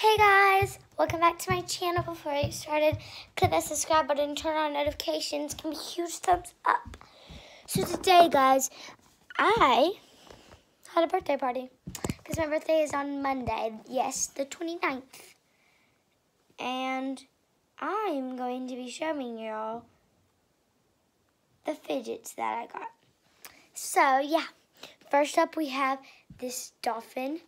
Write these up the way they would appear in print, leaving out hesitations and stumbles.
Hey guys, welcome back to my channel. Before I get started, click that subscribe button, turn on notifications, give me a huge thumbs up. So today guys, I had a birthday party because my birthday is on Monday, yes, the 29th. And I'm going to be showing y'all the fidgets that I got. So yeah, first up we have this dolphin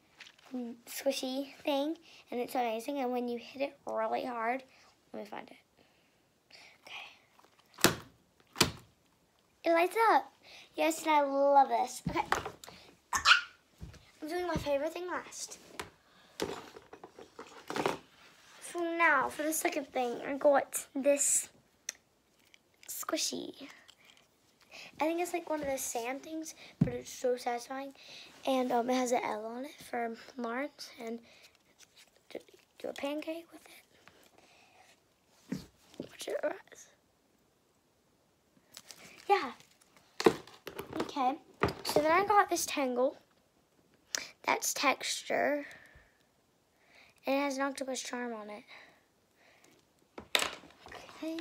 squishy thing, and it's amazing. And when you hit it really hard, let me find it. Okay, it lights up. Yes, and I love this. Okay, I'm doing my favorite thing last. So now for the second thing, I got this squishy. I think it's like one of those sand things, but it's so satisfying. And it has an L on it for Lawrence, and do a pancake with it. Watch it rise. Yeah. Okay. So then I got this tangle. That's texture. And it has an octopus charm on it. Okay.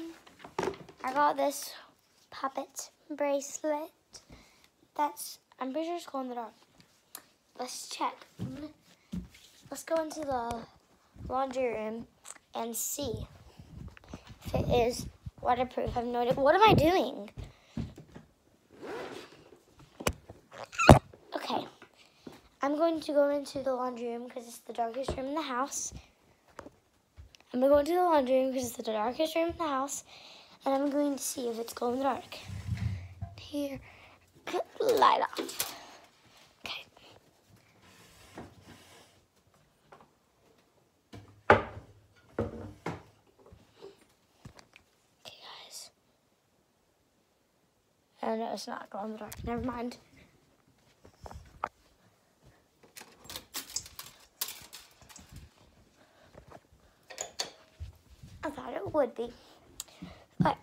I got this puppet bracelet. I'm pretty sure it's glow in the dark. Let's check. Let's go into the laundry room and see if it is waterproof. I have no idea. What am I doing? Okay. I'm going to go into the laundry room because it's the darkest room in the house. I'm going to go into the laundry room because it's the darkest room in the house. And I'm going to see if it's glow in the dark. Here. Light off. Okay. Okay, guys. Oh no, it's not glow in the dark. Never mind. I thought it would be. But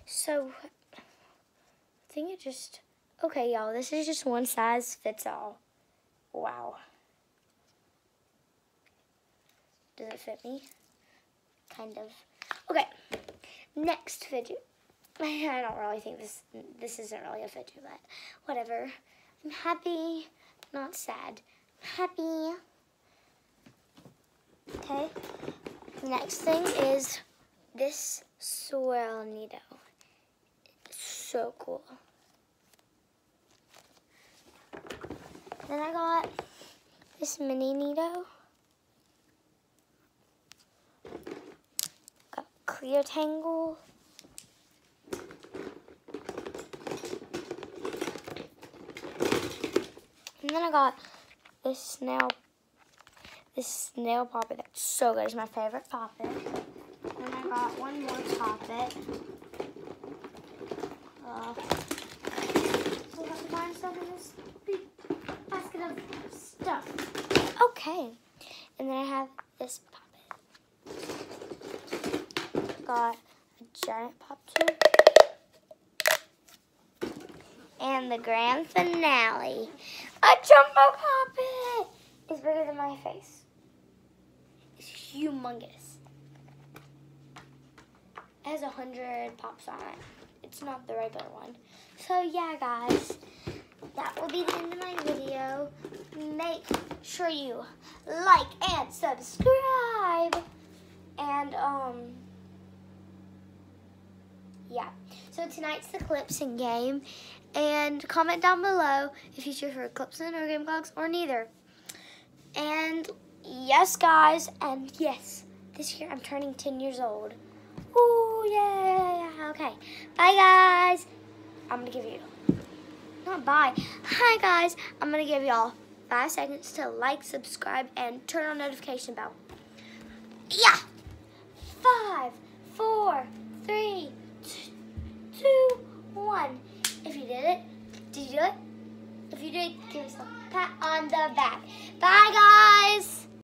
so I think it just okay, y'all. This is just one size fits all. Wow. Does it fit me? Kind of. Okay. Next fidget. I don't really think this isn't really a fidget, but whatever. I'm happy, not sad. I'm happy. Okay. The next thing is this swirl needle. It's so cool. Then I got this mini needle. Got clear tangle. And then I got this snail poppet. That's so good. It's my favorite poppet. And I got one more poppet. So I have to find stuff in this big basket of stuff. Okay. And then I have this poppet. Got a giant pop tube. And the grand finale. A jumbo poppet! It's bigger than my face. It's humongous. It has 100 pops on it. It's not the regular one. So yeah, guys, that will be the end of my video. Make sure you like and subscribe. And yeah. So tonight's the Clipsing game. And comment down below if you prefer Clipsing or Game Vlogs or neither. And yes, guys, and yes, this year I'm turning 10 years old. Ooh, yeah, okay. Bye, guys. I'm going to give you, not bye. Hi, guys. I'm going to give y'all 5 seconds to like, subscribe, and turn on notification bell. Yeah. 5,